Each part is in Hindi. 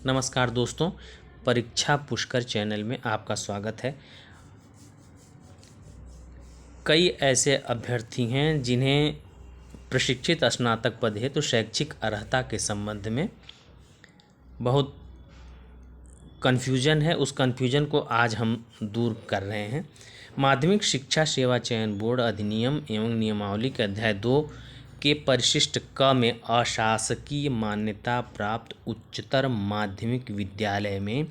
नमस्कार दोस्तों, परीक्षा पुष्कर चैनल में आपका स्वागत है। कई ऐसे अभ्यर्थी हैं जिन्हें प्रशिक्षित स्नातक पद है तो शैक्षिक अर्हता के संबंध में बहुत कन्फ्यूजन है। उस कन्फ्यूजन को आज हम दूर कर रहे हैं। माध्यमिक शिक्षा सेवा चयन बोर्ड अधिनियम एवं नियमावली के अध्याय 2 के परिशिष्ट क में अशासकीय मान्यता प्राप्त उच्चतर माध्यमिक विद्यालय में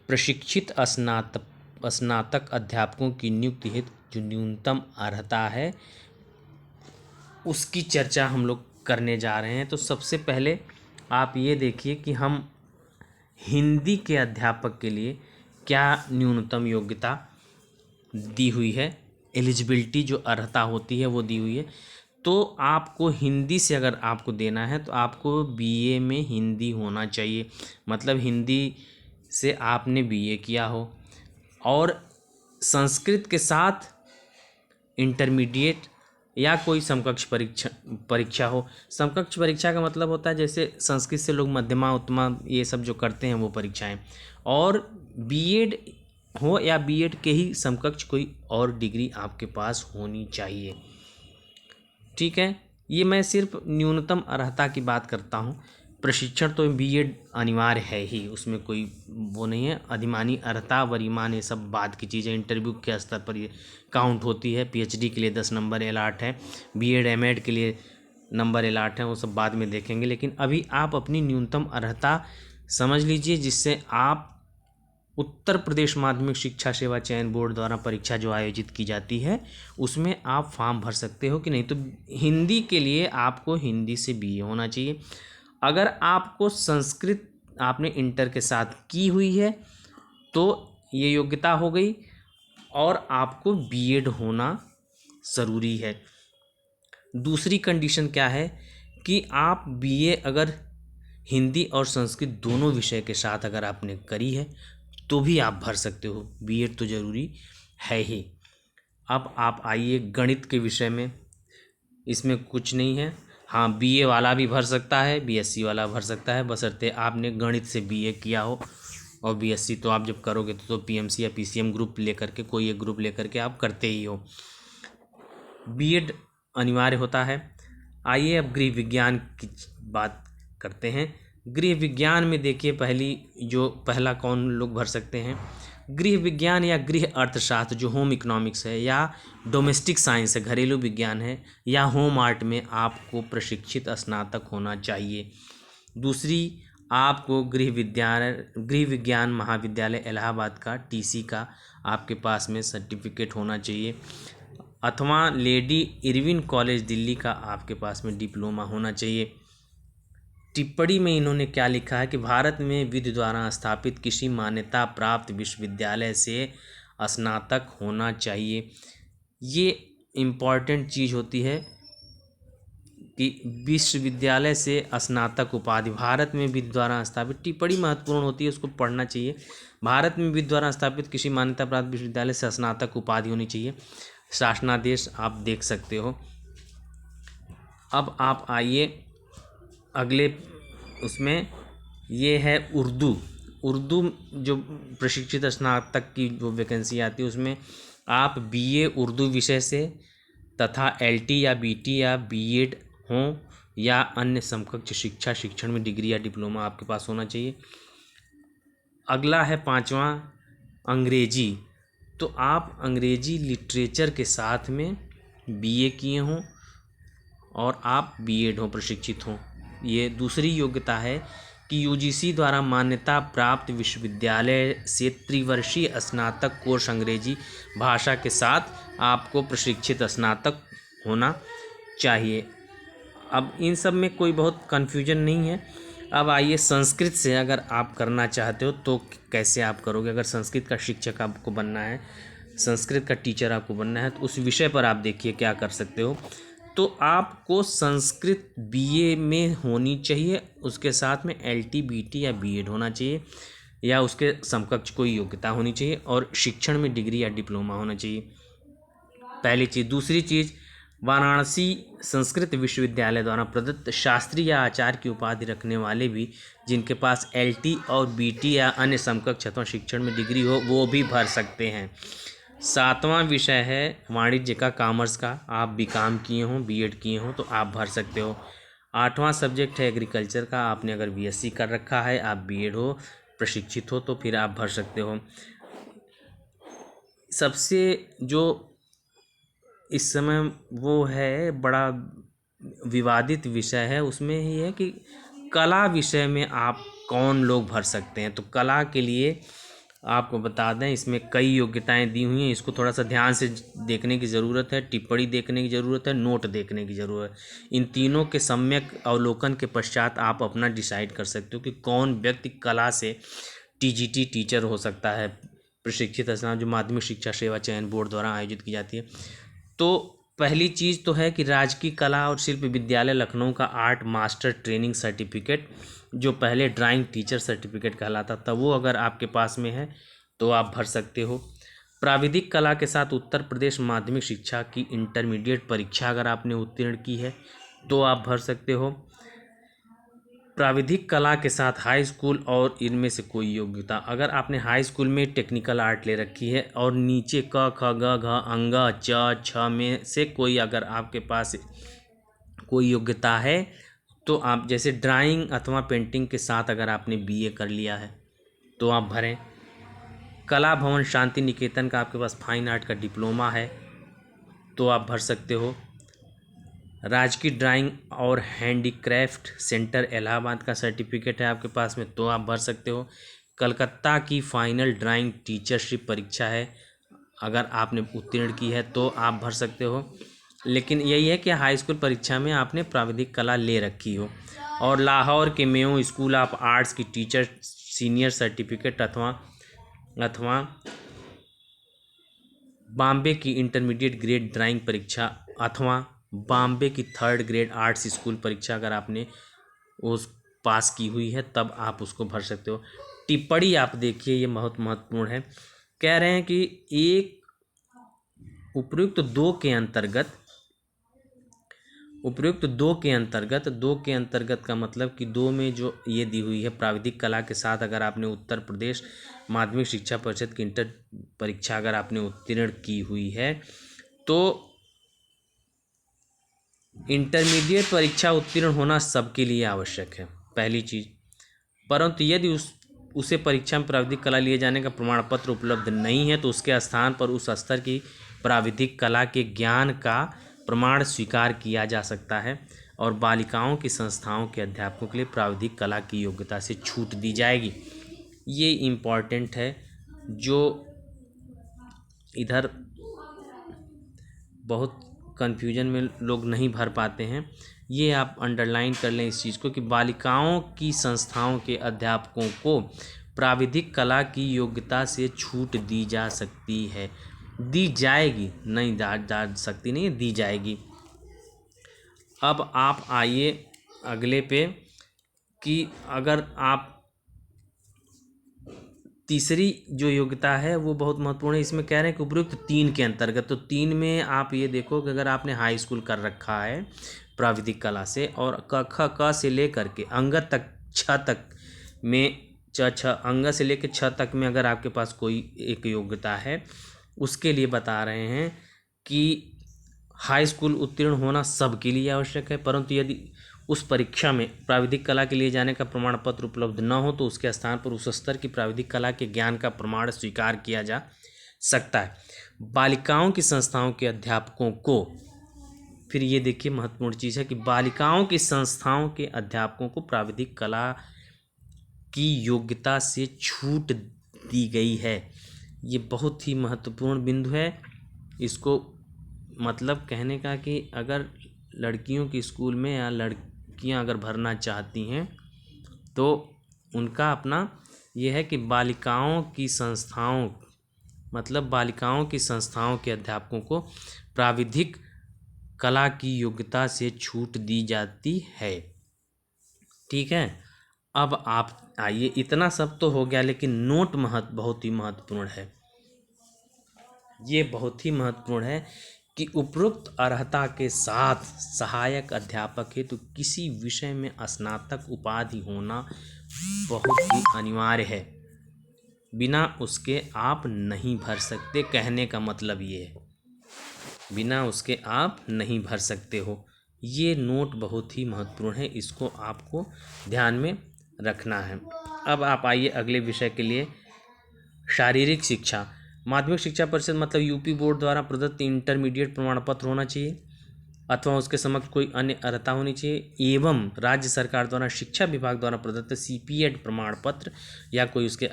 प्रशिक्षित स्नातक अध्यापकों की नियुक्ति हेतु जो न्यूनतम अर्हता है उसकी चर्चा हम लोग करने जा रहे हैं। तो सबसे पहले आप ये देखिए कि हम हिंदी के अध्यापक के लिए क्या न्यूनतम योग्यता दी हुई है, एलिजिबिलिटी जो अर्हता होती है वो दी हुई है। तो आपको हिंदी से अगर आपको देना है तो आपको बीए में हिंदी होना चाहिए, मतलब हिंदी से आपने बीए किया हो और संस्कृत के साथ इंटरमीडिएट या कोई समकक्ष परीक्षा हो। समकक्ष परीक्षा का मतलब होता है जैसे संस्कृत से लोग मध्यमा उत्तमा ये सब जो करते हैं वो परीक्षाएं, और बीएड हो या बीएड के ही समकक्ष कोई और डिग्री आपके पास होनी चाहिए। ठीक है, ये मैं सिर्फ न्यूनतम अर्हता की बात करता हूँ। प्रशिक्षण तो बीएड अनिवार्य है ही, उसमें कोई वो नहीं है। अधिमानी अर्हता वरीमान ये सब बाद की चीज़ें, इंटरव्यू के स्तर पर ये काउंट होती है। पीएचडी के लिए 10 नंबर अलाट है, बीएड एमएड के लिए नंबर अलाट है, वो सब बाद में देखेंगे। लेकिन अभी आप अपनी न्यूनतम अर्हता समझ लीजिए, जिससे आप उत्तर प्रदेश माध्यमिक शिक्षा सेवा चयन बोर्ड द्वारा परीक्षा जो आयोजित की जाती है उसमें आप फॉर्म भर सकते हो कि नहीं। तो हिंदी के लिए आपको हिंदी से बीए होना चाहिए। अगर आपको संस्कृत आपने इंटर के साथ की हुई है तो ये योग्यता हो गई, और आपको बीएड होना ज़रूरी है। दूसरी कंडीशन क्या है कि आप बीए अगर हिंदी और संस्कृत दोनों विषय के साथ अगर आपने करी है तो भी आप भर सकते हो, बीएड तो ज़रूरी है ही। अब आप आइए गणित के विषय में, इसमें कुछ नहीं है। हाँ, बीए वाला भी भर सकता है, बीएससी वाला भर सकता है, बशर्ते आपने गणित से बीए किया हो। और बीएससी तो आप जब करोगे तो पीएमसी या पीसीएम ग्रुप लेकर के, कोई एक ग्रुप लेकर के आप करते ही हो। बीएड अनिवार्य होता है। आइए अब गृह विज्ञान की बात करते हैं। गृह विज्ञान में देखिए पहला कौन लोग भर सकते हैं। गृह विज्ञान या गृह अर्थशास्त्र जो होम इकोनॉमिक्स है, या डोमेस्टिक साइंस है, घरेलू विज्ञान है, या होम आर्ट में आपको प्रशिक्षित स्नातक होना चाहिए। दूसरी, आपको गृह विज्ञान महाविद्यालय इलाहाबाद का टीसी का आपके पास में सर्टिफिकेट होना चाहिए, अथवा लेडी इरविन कॉलेज दिल्ली का आपके पास में डिप्लोमा होना चाहिए। टिप्पणी में इन्होंने क्या लिखा है कि भारत में विधि द्वारा स्थापित किसी मान्यता प्राप्त विश्वविद्यालय से स्नातक होना चाहिए। ये इम्पॉर्टेंट चीज़ होती है कि विश्वविद्यालय से स्नातक उपाधि, भारत में विधि द्वारा स्थापित, टिप्पणी महत्वपूर्ण होती है, उसको पढ़ना चाहिए। भारत में विधि द्वारा स्थापित किसी मान्यता प्राप्त विश्वविद्यालय से स्नातक उपाधि होनी चाहिए। शासनादेश आप देख सकते हो। अब आप आइए अगले उसमें, ये है उर्दू जो प्रशिक्षित स्नातक की जो वैकेंसी आती है उसमें आप बीए उर्दू विषय से तथा एलटी या बीटी या बीएड हो या अन्य समकक्ष शिक्षण में डिग्री या डिप्लोमा आपके पास होना चाहिए। अगला है 5वां अंग्रेजी। तो आप अंग्रेजी लिटरेचर के साथ में बीए किए हों और आप बीएड हो, प्रशिक्षित हों। ये दूसरी योग्यता है कि यूजीसी द्वारा मान्यता प्राप्त विश्वविद्यालय से त्रिवर्षीय स्नातक कोर्स अंग्रेजी भाषा के साथ आपको प्रशिक्षित स्नातक होना चाहिए। अब इन सब में कोई बहुत कन्फ्यूजन नहीं है। अब आइए संस्कृत से अगर आप करना चाहते हो तो कैसे आप करोगे। अगर संस्कृत का शिक्षक आपको बनना है, संस्कृत का टीचर आपको बनना है, तो उस विषय पर आप देखिए क्या कर सकते हो। तो आपको संस्कृत बीए में होनी चाहिए, उसके साथ में एलटी बीटी या बीएड होना चाहिए, या उसके समकक्ष कोई योग्यता होनी चाहिए, और शिक्षण में डिग्री या डिप्लोमा होना चाहिए, पहली चीज़। दूसरी चीज़, वाराणसी संस्कृत विश्वविद्यालय द्वारा प्रदत्त शास्त्री या आचार्य की उपाधि रखने वाले भी जिनके पास LT और BT या अन्य समकक्ष अथवा शिक्षण में डिग्री हो वो भी भर सकते हैं। 7वां विषय है वाणिज्य का, कॉमर्स का। आप BCom किए हों, B.Ed किए हों तो आप भर सकते हो। 8वां सब्जेक्ट है एग्रीकल्चर का। आपने अगर BSc कर रखा है, आप B.Ed हो, प्रशिक्षित हो तो फिर आप भर सकते हो। सबसे जो इस समय वो है बड़ा विवादित विषय है, उसमें ही है कि कला विषय में आप कौन लोग भर सकते हैं। तो कला के लिए आपको बता दें, इसमें कई योग्यताएं दी हुई हैं। इसको थोड़ा सा ध्यान से देखने की ज़रूरत है, टिप्पणी देखने की ज़रूरत है, नोट देखने की ज़रूरत है। इन तीनों के सम्यक अवलोकन के पश्चात आप अपना डिसाइड कर सकते हो कि कौन व्यक्ति कला से TGT टीचर हो सकता है, प्रशिक्षित संस्थान जो माध्यमिक शिक्षा सेवा चयन बोर्ड द्वारा आयोजित की जाती है। तो पहली चीज़ तो है कि राजकीय कला और शिल्प विद्यालय लखनऊ का आर्ट मास्टर ट्रेनिंग सर्टिफिकेट, जो पहले ड्राइंग टीचर सर्टिफिकेट कहलाता था, वो अगर आपके पास में है तो आप भर सकते हो। प्राविधिक कला के साथ उत्तर प्रदेश माध्यमिक शिक्षा की इंटरमीडिएट परीक्षा अगर आपने उत्तीर्ण की है तो आप भर सकते हो। प्राविधिक कला के साथ हाई स्कूल और इनमें से कोई योग्यता, अगर आपने हाई स्कूल में टेक्निकल आर्ट ले रखी है और नीचे क ख ग घ अंग च छ में से कोई अगर आपके पास कोई योग्यता है तो आप, जैसे ड्राइंग अथवा पेंटिंग के साथ अगर आपने BA कर लिया है तो आप भरें। कला भवन शांति निकेतन का आपके पास फाइन आर्ट का डिप्लोमा है तो आप भर सकते हो। राजकीय ड्राइंग और हैंडीक्राफ्ट सेंटर इलाहाबाद का सर्टिफिकेट है आपके पास में तो आप भर सकते हो। कलकत्ता की फाइनल ड्राइंग टीचरशिप परीक्षा है, अगर आपने उत्तीर्ण की है तो आप भर सकते हो। लेकिन यही है कि हाई स्कूल परीक्षा में आपने प्राविधिक कला ले रखी हो। और लाहौर के मेयो स्कूल ऑफ आर्ट्स की टीचर सीनियर सर्टिफिकेट अथवा बॉम्बे की इंटरमीडिएट ग्रेड ड्राइंग परीक्षा अथवा बॉम्बे की 3rd ग्रेड आर्ट्स स्कूल परीक्षा अगर आपने उस पास की हुई है तब आप उसको भर सकते हो। टिप्पणी आप देखिए, ये बहुत महत्वपूर्ण है। कह रहे हैं कि उपर्युक्त दो के अंतर्गत का मतलब कि दो में जो ये दी हुई है प्राविधिक कला के साथ, अगर आपने उत्तर प्रदेश माध्यमिक शिक्षा परिषद की इंटर परीक्षा अगर आपने उत्तीर्ण की हुई है तो इंटरमीडिएट परीक्षा उत्तीर्ण होना सबके लिए आवश्यक है, पहली चीज़। परंतु यदि उसे परीक्षा में प्राविधिक कला लिए जाने का प्रमाण पत्र उपलब्ध नहीं है तो उसके स्थान पर उस स्तर की प्राविधिक कला के ज्ञान का प्रमाण स्वीकार किया जा सकता है और बालिकाओं की संस्थाओं के अध्यापकों के लिए प्राविधिक कला की योग्यता से छूट दी जाएगी। ये इम्पॉर्टेंट है, जो इधर बहुत कन्फ्यूजन में लोग नहीं भर पाते हैं। ये आप अंडरलाइन कर लें इस चीज़ को कि बालिकाओं की संस्थाओं के अध्यापकों को प्राविधिक कला की योग्यता से छूट दी जा सकती है, दी जाएगी, नहीं जा सकती नहीं, दी जाएगी। अब आप आइए अगले पे कि अगर आप तीसरी जो योग्यता है वो बहुत महत्वपूर्ण है। इसमें कह रहे हैं कि उपयुक्त 3 के अंतर्गत, तो 3 में आप ये देखो कि अगर आपने हाई स्कूल कर रखा है प्राविधिक कला से और क से लेकर के अंग तक 6 तक में अंग से लेकर 6 तक में अगर आपके पास कोई एक योग्यता है, उसके लिए बता रहे हैं कि हाई स्कूल उत्तीर्ण होना सबके लिए आवश्यक है। परंतु यदि उस परीक्षा में प्राविधिक कला के लिए जाने का प्रमाण पत्र उपलब्ध न हो तो उसके स्थान पर उस स्तर की प्राविधिक कला के ज्ञान का प्रमाण स्वीकार किया जा सकता है। बालिकाओं की संस्थाओं के अध्यापकों को, फिर ये देखिए महत्वपूर्ण चीज़ है कि बालिकाओं की संस्थाओं के अध्यापकों को प्राविधिक कला की योग्यता से छूट दी गई है। ये बहुत ही महत्वपूर्ण बिंदु है। इसको मतलब कहने का कि अगर लड़कियों के स्कूल में या लड़कियां अगर भरना चाहती हैं तो उनका अपना ये है कि बालिकाओं की संस्थाओं, मतलब बालिकाओं की संस्थाओं के अध्यापकों को प्राविधिक कला की योग्यता से छूट दी जाती है। ठीक है, अब आप आइए, इतना सब तो हो गया, लेकिन नोट बहुत ही महत्वपूर्ण है। ये बहुत ही महत्वपूर्ण है कि उपरोक्त अर्हता के साथ सहायक अध्यापक हेतु किसी विषय में स्नातक उपाधि होना बहुत ही अनिवार्य है, बिना उसके आप नहीं भर सकते। कहने का मतलब ये है, बिना उसके आप नहीं भर सकते हो। ये नोट बहुत ही महत्वपूर्ण है, इसको आपको ध्यान में रखना है। अब आप आइए अगले विषय के लिए, शारीरिक शिक्षा। माध्यमिक शिक्षा परिषद मतलब यूपी बोर्ड द्वारा प्रदत्त इंटरमीडिएट प्रमाण पत्र होना चाहिए अथवा उसके समक्ष कोई अन्य अर्हता होनी चाहिए, एवं राज्य सरकार द्वारा शिक्षा विभाग द्वारा प्रदत्त सीपीएड प्रमाण पत्र या कोई उसके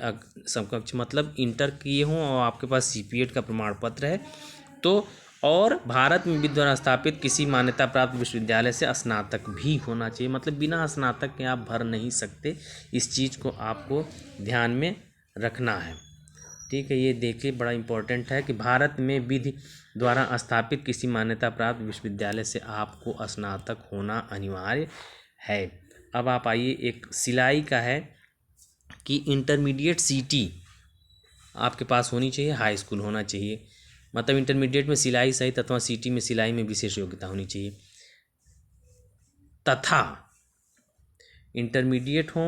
समकक्ष, मतलब इंटर किए हों और आपके पास सीपीएड का प्रमाण पत्र है तो, और भारत में विधि द्वारा स्थापित किसी मान्यता प्राप्त विश्वविद्यालय से स्नातक भी होना चाहिए। मतलब बिना स्नातक के आप भर नहीं सकते, इस चीज़ को आपको ध्यान में रखना है। ठीक है, ये देखिए बड़ा इम्पोर्टेंट है कि भारत में विधि द्वारा स्थापित किसी मान्यता प्राप्त विश्वविद्यालय से आपको स्नातक होना अनिवार्य है। अब आप आइए, एक सिलाई का है कि इंटरमीडिएट सीटी आपके पास होनी चाहिए, हाई स्कूल होना चाहिए। मतलब इंटरमीडिएट में सिलाई सहित अथवा सीटी में सिलाई में विशेष योग्यता होनी चाहिए, तथा इंटरमीडिएट हो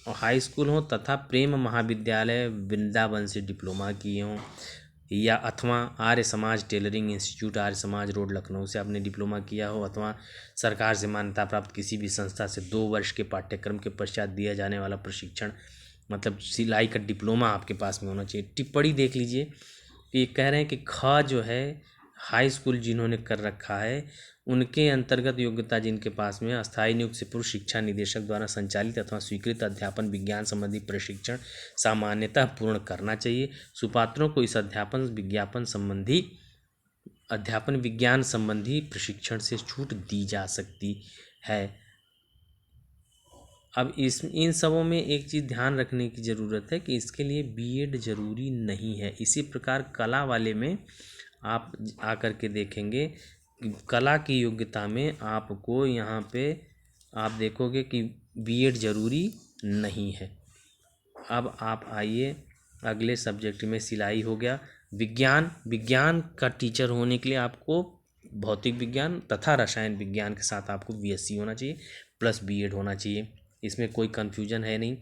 और हाई स्कूल हो तथा प्रेम महाविद्यालय वृंदावन से डिप्लोमा किए हों, या अथवा Arya Samaj tailoring institute Arya Samaj road Lucknow से आपने डिप्लोमा किया हो, अथवा सरकार से मान्यता प्राप्त किसी भी संस्था से 2 वर्ष के पाठ्यक्रम के पश्चात दिया जाने वाला प्रशिक्षण, मतलब सिलाई का डिप्लोमा आपके पास में होना चाहिए। टिप्पणी देख लीजिए कि ये कह रहे हैं कि ख जो है हाई स्कूल जिन्होंने कर रखा है उनके अंतर्गत योग्यता जिनके पास में अस्थायी नियुक्त से पूर्व शिक्षा निदेशक द्वारा संचालित अथवा स्वीकृत अध्यापन विज्ञान संबंधी प्रशिक्षण सामान्यतः पूर्ण करना चाहिए। सुपात्रों को इस अध्यापन विज्ञान संबंधी प्रशिक्षण से छूट दी जा सकती है। अब इन सबों में एक चीज़ ध्यान रखने की ज़रूरत है कि इसके लिए बीएड ज़रूरी नहीं है। इसी प्रकार कला वाले में आप आकर के देखेंगे, कला की योग्यता में आपको यहाँ पे आप देखोगे कि बीएड ज़रूरी नहीं है। अब आप आइए अगले सब्जेक्ट में, सिलाई हो गया। विज्ञान का टीचर होने के लिए आपको भौतिक विज्ञान तथा रसायन विज्ञान के साथ आपको बीएससी होना चाहिए प्लस बीएड होना चाहिए, इसमें कोई कन्फ्यूजन है नहीं।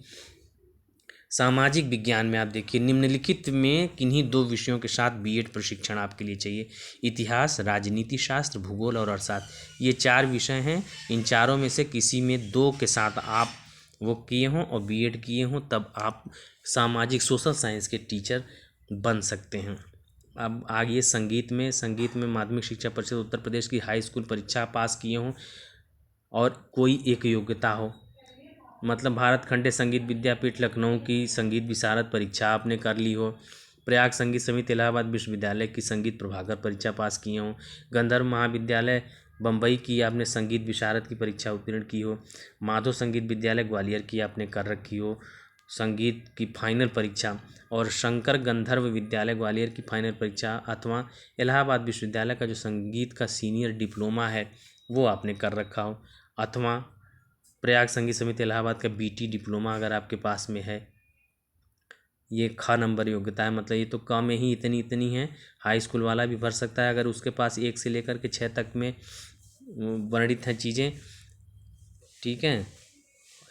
सामाजिक विज्ञान में आप देखिए, निम्नलिखित में किन्हीं 2 विषयों के साथ बीएड प्रशिक्षण आपके लिए चाहिए, इतिहास, राजनीति शास्त्र, भूगोल और अर्थशास्त्र। ये 4 विषय हैं, इन चारों में से किसी में 2 के साथ आप वो किए हों और बीएड किए हों, तब आप सामाजिक सोशल साइंस के टीचर बन सकते हैं। अब आगे संगीत में माध्यमिक शिक्षा परिषद उत्तर प्रदेश की हाई स्कूल परीक्षा पास किए हों और कोई एक योग्यता हो, मतलब भारत खंडे संगीत विद्यापीठ लखनऊ की संगीत विशारद परीक्षा आपने कर ली हो, प्रयाग संगीत समिति इलाहाबाद विश्वविद्यालय की संगीत प्रभाकर परीक्षा पास किए हों, गंधर्व महाविद्यालय बम्बई की आपने संगीत विशारद की परीक्षा उत्तीर्ण की हो, माधव संगीत विद्यालय ग्वालियर की आपने कर रखी हो संगीत की फाइनल परीक्षा, और शंकर गंधर्व विद्यालय ग्वालियर की फाइनल परीक्षा, अथवा इलाहाबाद विश्वविद्यालय का जो संगीत का सीनियर डिप्लोमा है वो आपने कर रखा हो, अथवा प्रयाग संगीत समिति इलाहाबाद का बीटी डिप्लोमा अगर आपके पास में है। ये ख नंबर योग्यता है, मतलब ये तो कम में ही इतनी है, हाई स्कूल वाला भी भर सकता है अगर उसके पास 1 से लेकर के 6 तक में वर्णित हैं चीज़ें। ठीक है,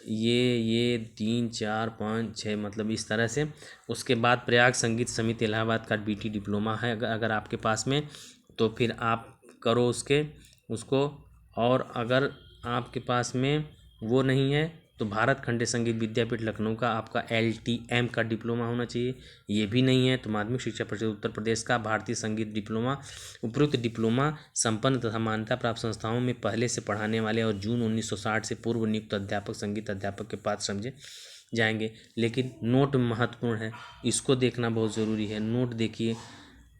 ये 3 4 5 6 मतलब इस तरह से। उसके बाद प्रयाग संगीत समिति इलाहाबाद का बीटी डिप्लोमा है अगर आपके पास में, तो फिर आप करो उसको। और अगर आपके पास में वो नहीं है तो भारत खंडे संगीत विद्यापीठ लखनऊ का आपका LTM का डिप्लोमा होना चाहिए। ये भी नहीं है तो माध्यमिक शिक्षा परिषद उत्तर प्रदेश का भारतीय संगीत डिप्लोमा। उपयुक्त डिप्लोमा संपन्न तथा मान्यता प्राप्त संस्थाओं में पहले से पढ़ाने वाले और जून 1960 से पूर्व नियुक्त अध्यापक संगीत अध्यापक के पात्र समझे जाएंगे। लेकिन नोट महत्वपूर्ण है, इसको देखना बहुत ज़रूरी है। नोट देखिए,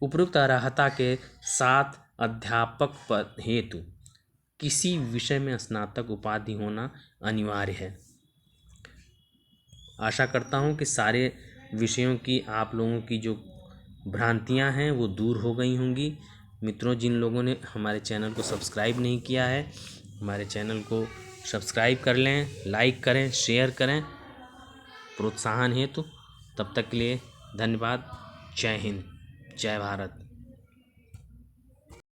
उपयुक्त अर्हता के साथ अध्यापक पद हेतु किसी विषय में स्नातक उपाधि होना अनिवार्य है। आशा करता हूँ कि सारे विषयों की आप लोगों की जो भ्रांतियाँ हैं वो दूर हो गई होंगी। मित्रों, जिन लोगों ने हमारे चैनल को सब्सक्राइब नहीं किया है, हमारे चैनल को सब्सक्राइब कर लें, लाइक करें, शेयर करें प्रोत्साहन हेतु। तब तक के लिए धन्यवाद। जय हिंद, जय भारत।